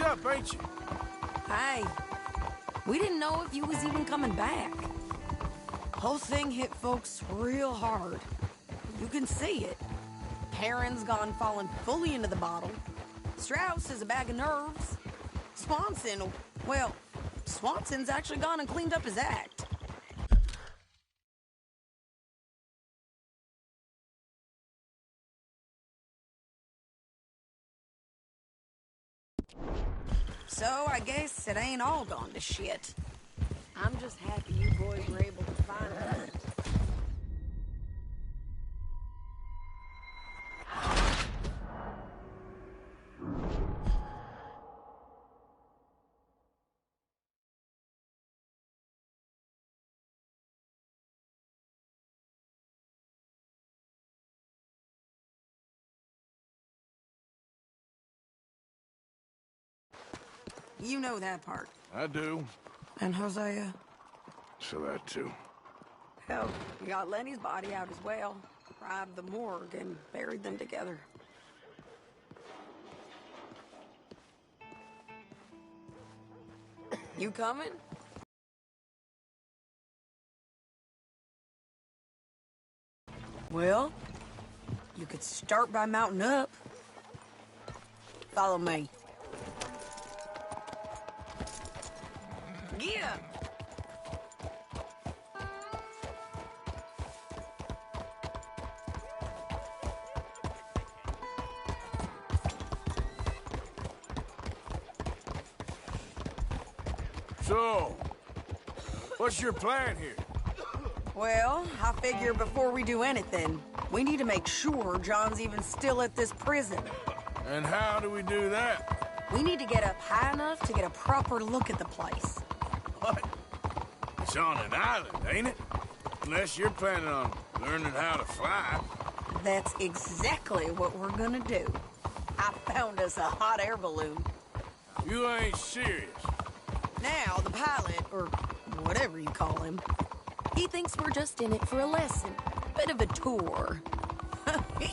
up, ain't you? Hey, we didn't know if you was even coming back. Whole thing hit folks real hard. You can see it. Perrin's gone falling fully into the bottle. Strauss is a bag of nerves. Swanson's actually gone and cleaned up his act. So I guess it ain't all gone to shit. I'm just happy you boys were able to find us. You know that part. I do. And Hosea? So that too. Hell, we got Lenny's body out as well. Robbed the morgue and buried them together. You coming? Well, you could start by mounting up. Follow me. Yeah. So, what's your plan here? Well, I figure before we do anything, we need to make sure John's even still at this prison. And how do we do that? We need to get up high enough to get a proper look at the place. What? It's on an island, ain't it? Unless you're planning on learning how to fly. That's exactly what we're gonna do. I found us a hot air balloon. You ain't serious. Now, the pilot, or whatever you call him, he thinks we're just in it for a lesson. Bit of a tour.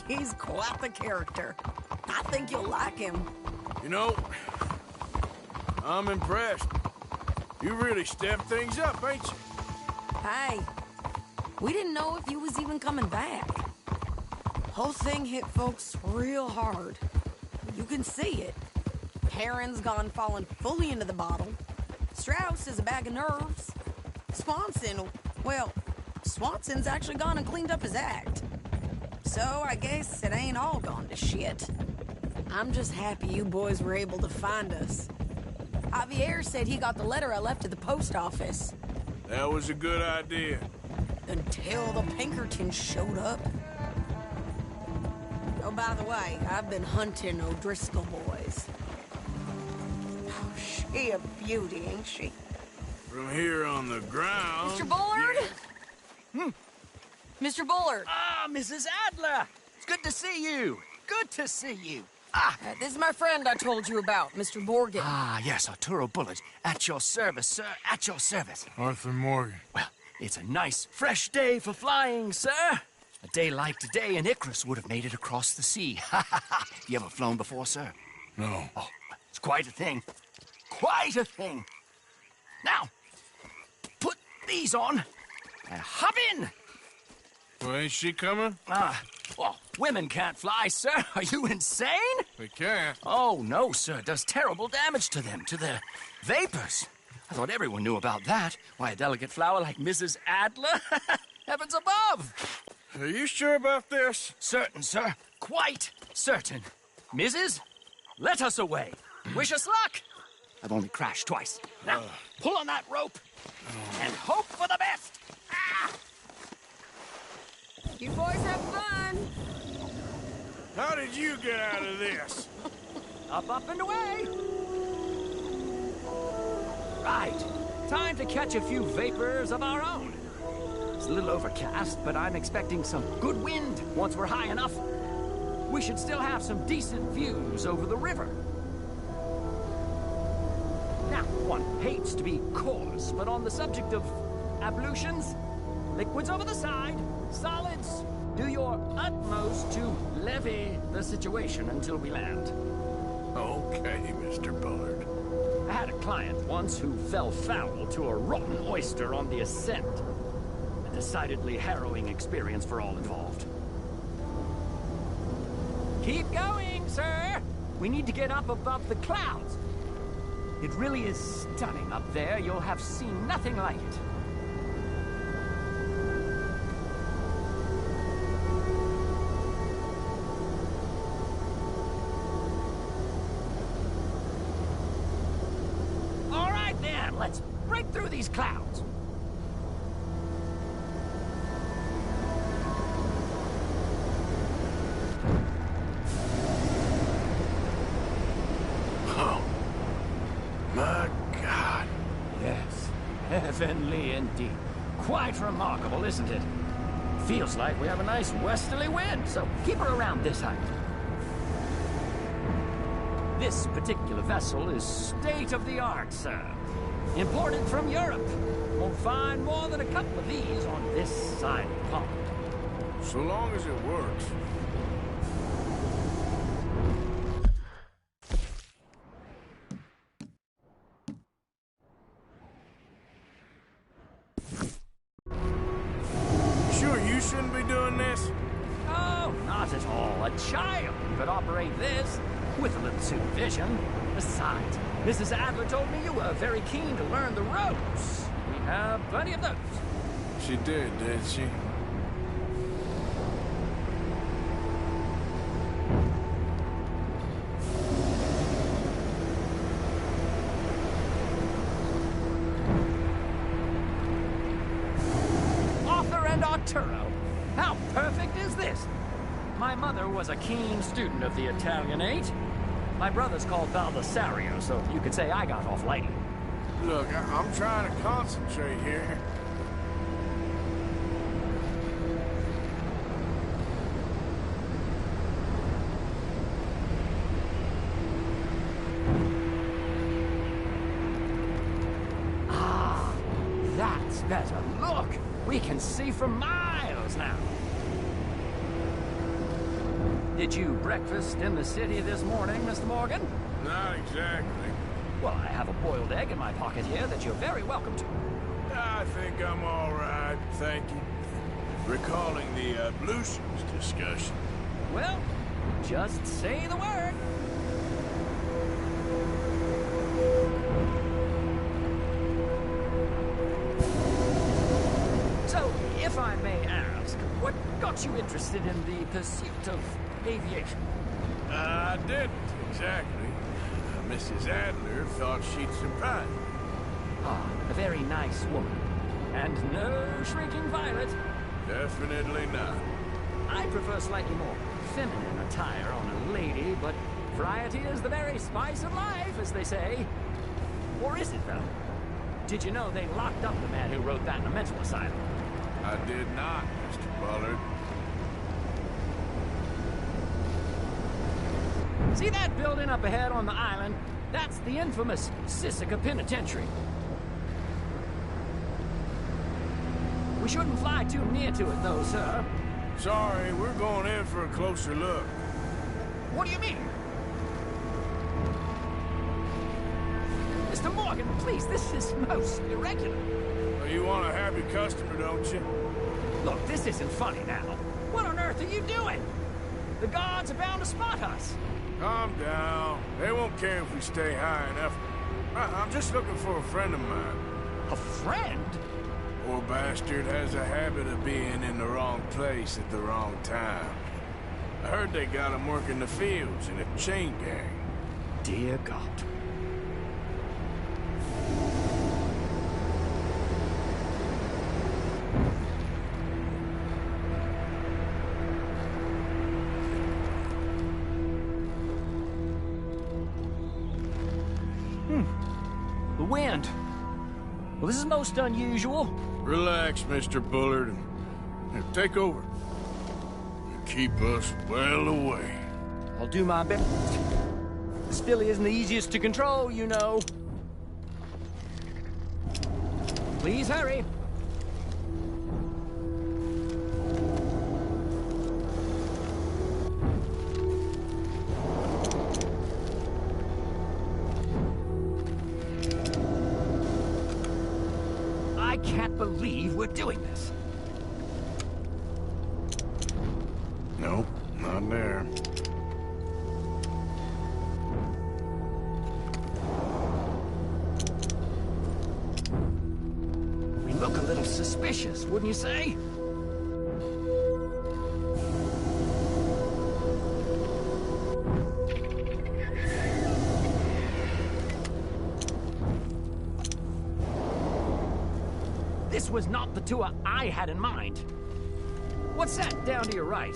He's quite the character. I think you'll like him. You know, I'm impressed. You really stepped things up, ain't you? Hey, we didn't know if you was even coming back. Whole thing hit folks real hard. You can see it. Perrin's gone falling fully into the bottle. Strauss is a bag of nerves. Swanson's actually gone and cleaned up his act. So I guess it ain't all gone to shit. I'm just happy you boys were able to find us. Javier said he got the letter I left at the post office. That was a good idea. Until the Pinkertons showed up. Oh, by the way, I've been hunting O'Driscoll boys. Oh, she a beauty, ain't she? From here on the ground... Mr. Bullard? Yeah. Mr. Bullard! Ah, Mrs. Adler! It's good to see you. Good to see you. This is my friend I told you about, Mr. Morgan. Ah, yes, Arturo Bullard. At your service, sir. At your service. Arthur Morgan. Well, it's a nice, fresh day for flying, sir. A day like today, an Icarus would have made it across the sea. Ha ha ha. You ever flown before, sir? No. Oh, it's quite a thing. Quite a thing. Now, put these on and hop in. Well, ain't she coming? Well, women can't fly, sir. Are you insane? We can't. Oh, no, sir. It does terrible damage to them, to their vapors. I thought everyone knew about that. Why, a delicate flower like Mrs. Adler? Heavens above! Are you sure about this? Certain, sir. Quite certain. Mrs., let us away. Wish us luck. I've only crashed twice. Now, pull on that rope and hope for the best. Ah! You boys have fun. How did you get out of this? Up, and away. Right. Time to catch a few vapors of our own. It's a little overcast, but I'm expecting some good wind once we're high enough. We should still have some decent views over the river. Now, one hates to be coarse, but on the subject of ablutions, liquids over the side, solids, do your utmost to levy the situation until we land. Okay, Mr. Bullard. I had a client once who fell foul to a rotten oyster on the ascent. A decidedly harrowing experience for all involved. Keep going, sir! We need to get up above the clouds. It really is stunning up there. You'll have seen nothing like it. All right, then. Let's break through these clouds. My God. Yes, heavenly indeed. Quite remarkable, isn't it? Feels like we have a nice westerly wind, so keep her around this height. This particular vessel is state-of-the-art, sir. Imported from Europe. Won't find more than a couple of these on this side of the pond. So long as it works. Sure you shouldn't be doing this? Oh, not at all. A child could operate this with a little supervision. Besides, Mrs. Adler told me you were very keen to learn the ropes. We have plenty of those. She did she? Arthur and Arturo. How perfect is this? My mother was a keen student of the Italianate. My brother's called Baldasario, so you could say I got off lightly. Look, I'm trying to concentrate here. Ah, that's better. Look, we can see for miles now. Did you breakfast in the city this morning, Mr. Morgan? Not exactly. Well, I have a boiled egg in my pocket here that you're very welcome to. I think I'm all right, thank you. Recalling the ablutions discussion. Well, just say the word. So, if I may ask, what got you interested in the pursuit of aviation? I didn't, exactly. Mrs. Adler thought she'd surprise me. Ah, a very nice woman. And no shrinking violet. Definitely not. I prefer slightly more feminine attire on a lady, but variety is the very spice of life, as they say. Or is it, though? Did you know they locked up the man who wrote that in a mental asylum? I did not, Mr. Bullard. See that building up ahead on the island? That's the infamous Sisika Penitentiary. We shouldn't fly too near to it, though, sir. Sorry, we're going in for a closer look. What do you mean? Mr. Morgan, please, this is most irregular. Well, you want a happy customer, don't you? Look, this isn't funny now. What on earth are you doing? The guards are bound to spot us. Calm down. They won't care if we stay high enough. I'm just looking for a friend of mine. A friend? Poor bastard has a habit of being in the wrong place at the wrong time. I heard they got him working the fields in a chain gang. Dear God. The wind. Well, this is most unusual. Relax, Mr. Bullard. Here, take over. Keep us well away. I'll do my best. This filly isn't the easiest to control, you know. Please hurry. I can't believe we're doing this. Nope, not there. We look a little suspicious, wouldn't you say? This was not the tour I had in mind. What's that down to your right?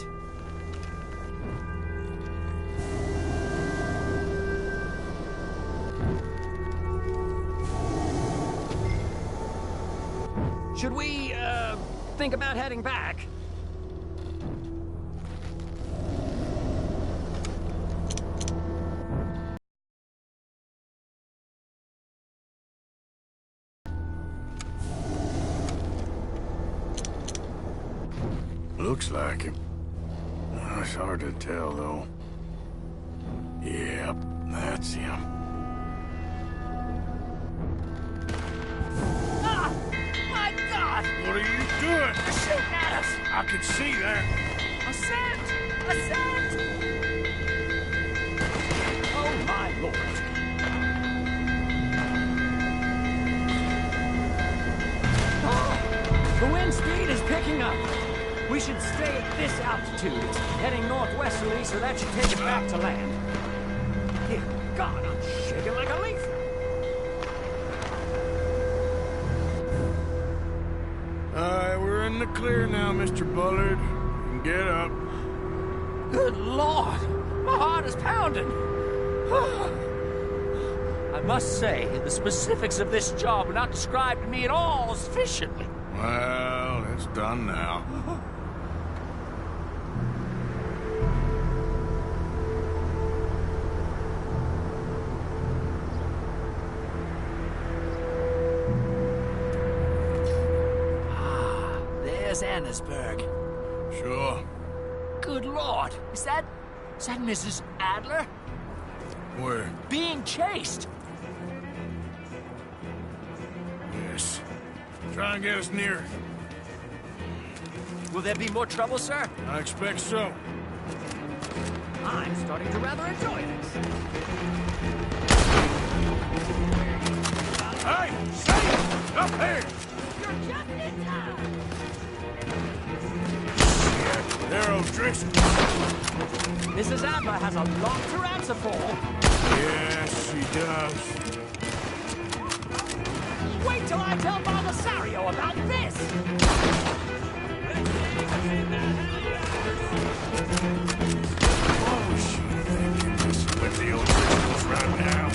Should we, think about heading back? Looks like him. It's hard to tell, though. Yep, that's him. Ah! My God! What are you doing? They're shooting at us! I can see that. Ascent! Ascent! Oh, my Lord. Oh, the wind speed is picking up. We should stay at this altitude. It's heading northwesterly, so that should take us back to land. Dear God, I'm shaking like a leaf. We're in the clear now, Mr. Bullard. Get up. Good Lord! My heart is pounding. I must say, the specifics of this job were not described to me at all sufficiently. Well, it's done now. There's Annesburg. Sure. Good Lord! Is that Mrs. Adler? Where? Being chased! Yes. Try and get us near. Will there be more trouble, sir? I expect so. I'm starting to rather enjoy this. Hey! Say! Up here! You're just in time! There, O'Driscoll. Mrs. Adler has a lot to answer for. Yes, she does. Wait till I tell Father Sario about this! Oh, she thinking this with the O'Driscolls right now.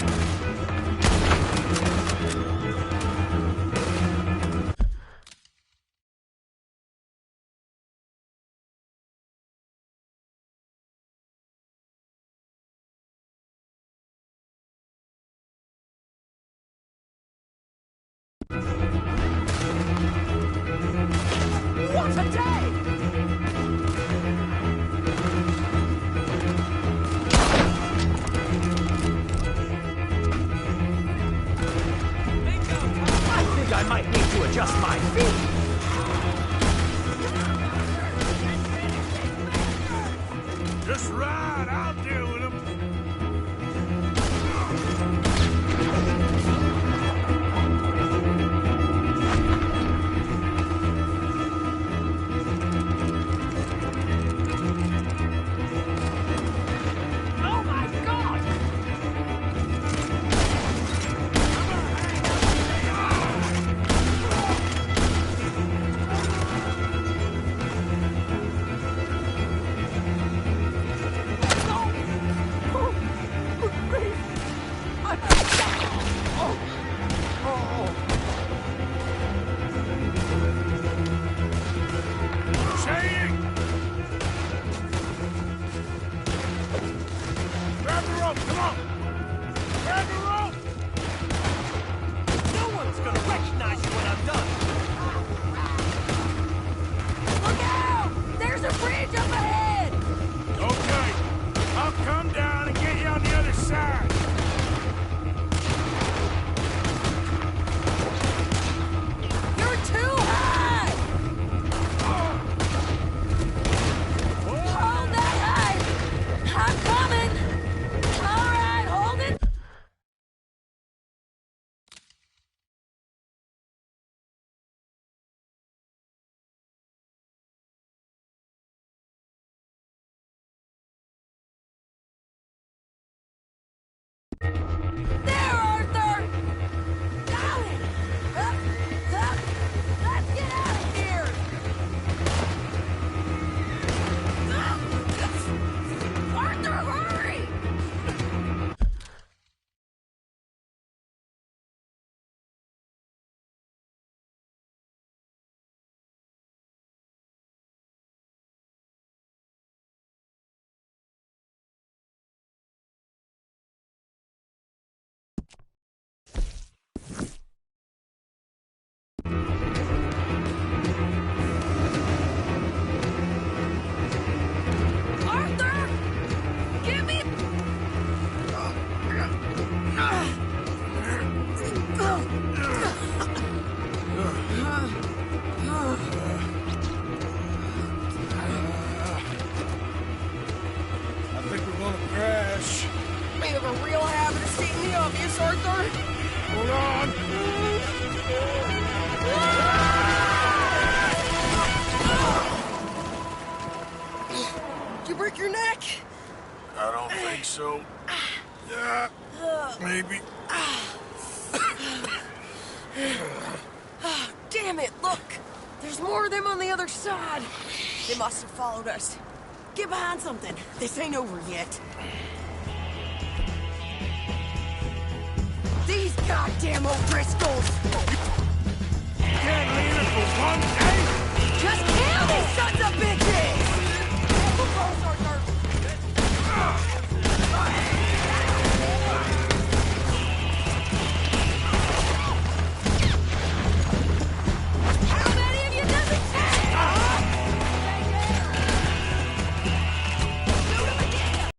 What a day! I think I might need to adjust my feet. Just ride. I'll deal with him. Oh my God! No! Arthur! Hold on. Did you break your neck? I don't think so. Maybe. Damn it, look! There's more of them on the other side. They must have followed us. Get behind something. This ain't over yet. These goddamn O'Driscolls! Can't leave it for one day. Just kill these sons of bitches! We're close, Arthur. How many of you does it take? Shoot him again!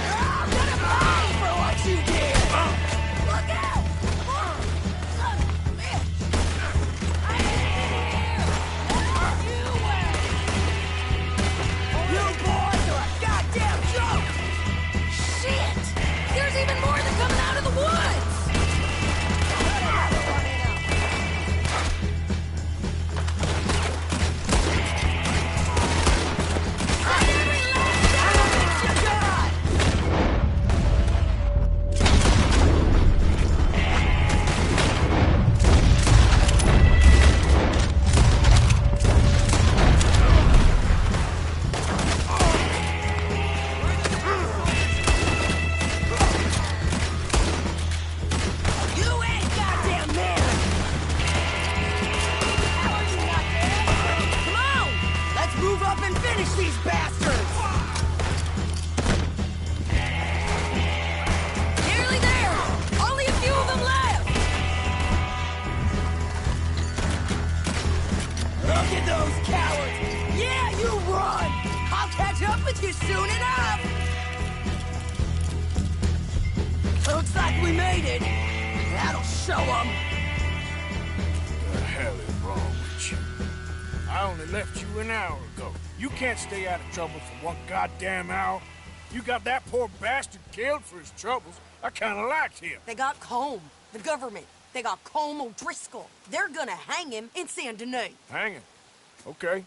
I'm gonna pay for what you did! Look out! Son of a bitch! You boys are a goddamn joke! Shit! There's even more than coming out of the woods! On every last element you got! You ain't goddamn man! How are you not dead? Come on! Let's move up and finish these bastards! Nearly there! Only a few of them left! Look at those cowards! Yeah, you run! I'll catch up with you soon enough! Looks like we made it. That'll show them. What the hell is wrong with you? I only left you an hour ago. You can't stay out of trouble for one goddamn hour. You got that poor bastard killed for his troubles. I kinda liked him. They got Combe, the government. They got Combe O'Driscoll. They're gonna hang him in Saint Denis. Hanging. Okay.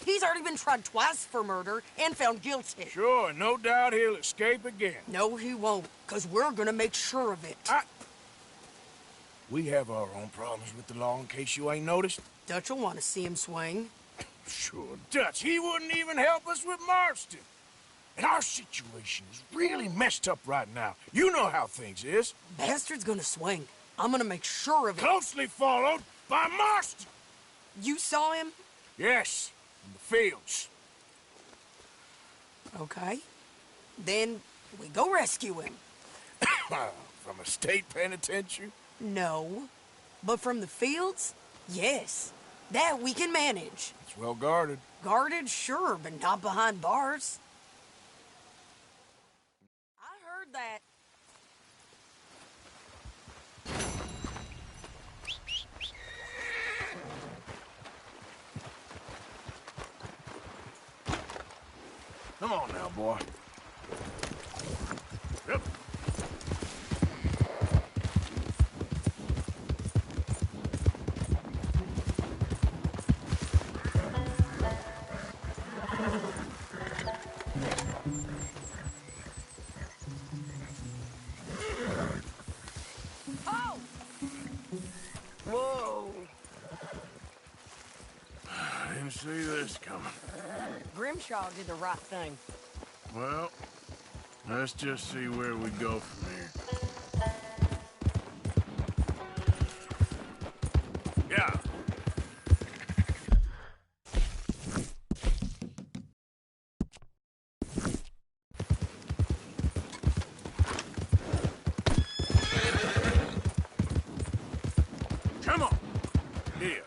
He's already been tried twice for murder and found guilty. Sure, no doubt he'll escape again. No, he won't, because we're gonna make sure of it. We have our own problems with the law, in case you ain't noticed. Dutch will want to see him swing. Sure, Dutch, he wouldn't even help us with Marston. And our situation is really messed up right now. You know how things is. Bastard's gonna swing. I'm gonna make sure of it. Closely followed by Marston. You saw him? Yes, in the fields. Okay. Then we go rescue him. From a state penitentiary? No. But from the fields? Yes. That we can manage. It's well guarded. Guarded, sure, but not behind bars. I heard that. Come on now, boy. Yep. Oh! Whoa. I didn't see this coming. Grimshaw did the right thing. Well, let's just see where we go from here. Yeah. Come on. Here.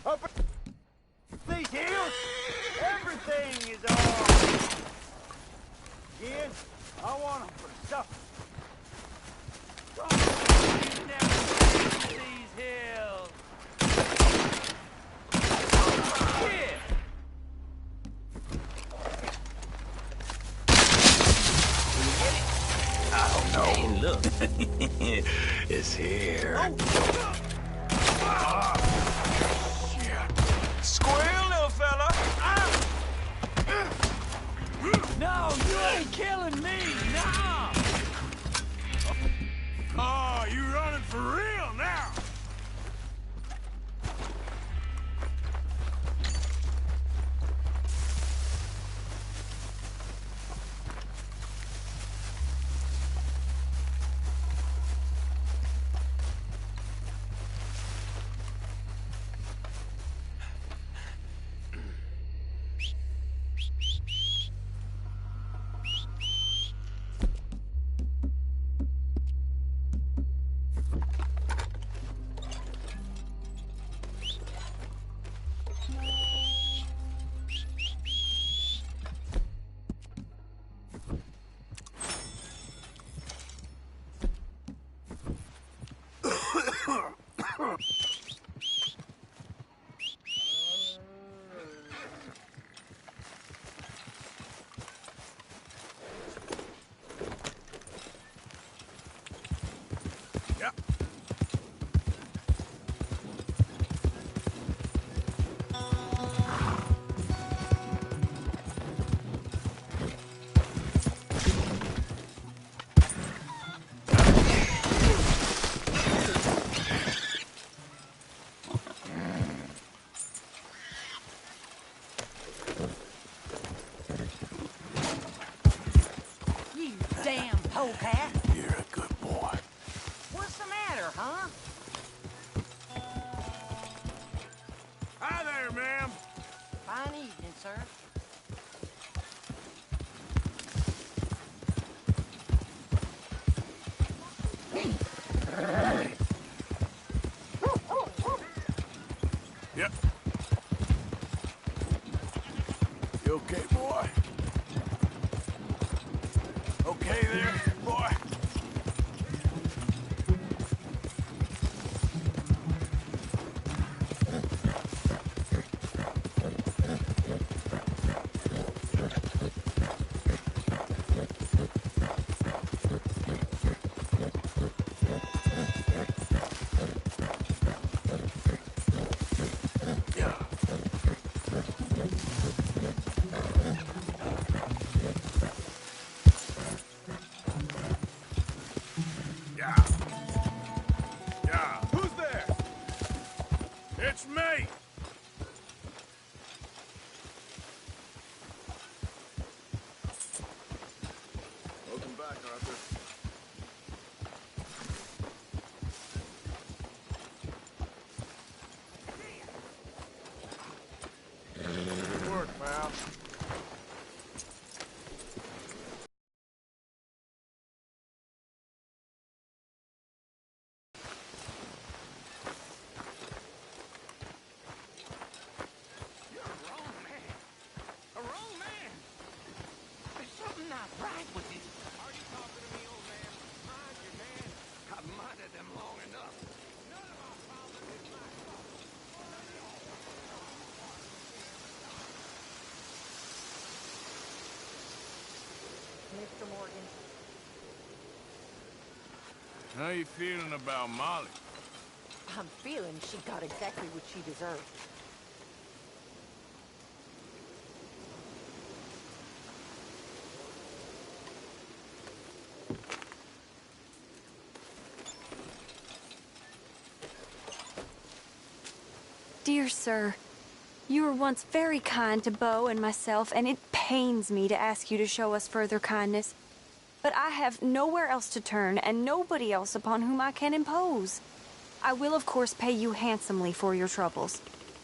Up these hills, everything is ours. Again, I want them for supper. You've never seen these hills. Yeah. I don't know. Hey, look. It's here. Squeal, little fella. No, you ain't killing me! No! Oh, you running for real now? Damn polecat. You're a good boy. What's the matter, huh? Hi there, ma'am. Fine evening, sir. Yep. You okay, boy? Okay there, boy? It's me! Welcome back, Arthur. Good work, pal. Mr. Morgan. How you feeling about Molly? I'm feeling she got exactly what she deserved. Dear sir, you were once very kind to Beau and myself, and it pains me to ask you to show us further kindness. But I have nowhere else to turn, and nobody else upon whom I can impose. I will, of course, pay you handsomely for your troubles.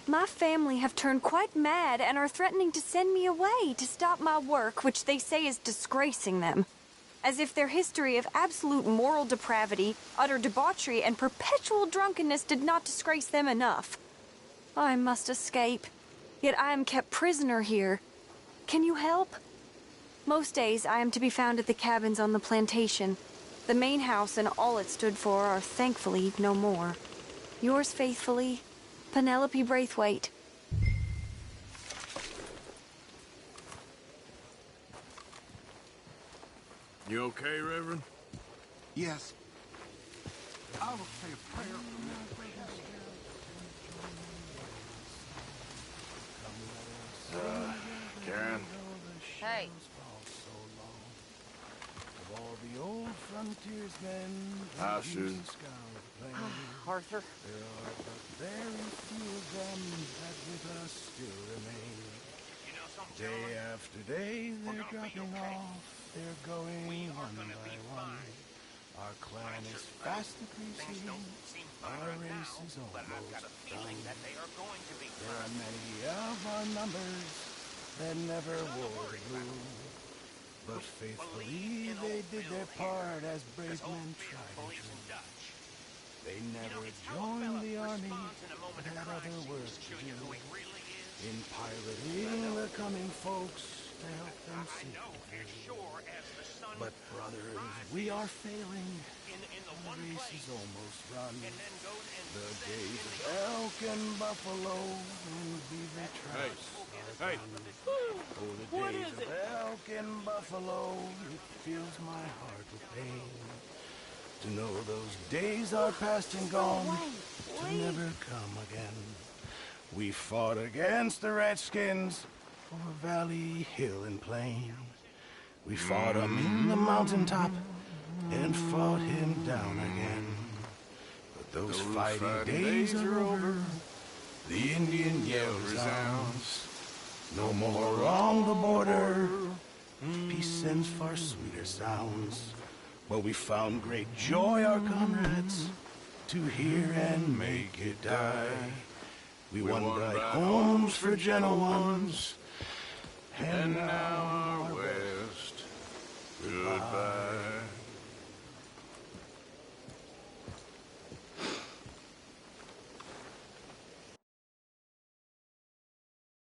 My family have turned quite mad and are threatening to send me away to stop my work, which they say is disgracing them. as if their history of absolute moral depravity, utter debauchery, and perpetual drunkenness did not disgrace them enough. I must escape, yet I am kept prisoner here. Can you help? Most days I am to be found at the cabins on the plantation. The main house and all it stood for are thankfully no more. Yours faithfully, Penelope Braithwaite. You okay, Reverend? Yes. I will say a prayer for this. Karen? Hey. Of all the old frontiersmen, How's Susan? Arthur. There are but very few of them that with us still remain. Day after day, they're dropping off. They're going one by one. Our clan is fast decreasing. Our race is almost done. There are many of our numbers that never wore the blue. But faithfully they did their part as brave men tried and true. They never joined the army, but had other work to do. In piloting the coming folks to help them see. But brothers, we are failing. The race is almost run. The days of elk and buffalo and beaver traps are done. Oh, the days of elk and buffalo, it fills my heart with pain. To know those days are past and gone, to never come again. We fought against the Redskins over valley, hill, and plain. We fought him in the mountaintop and fought him down again. But those fighting days are over. The Indian yell resounds. No more on the border. Peace sends far sweeter sounds. Well, we found great joy, our comrades, to hear and make it die. We won bright homes for gentle ones, and now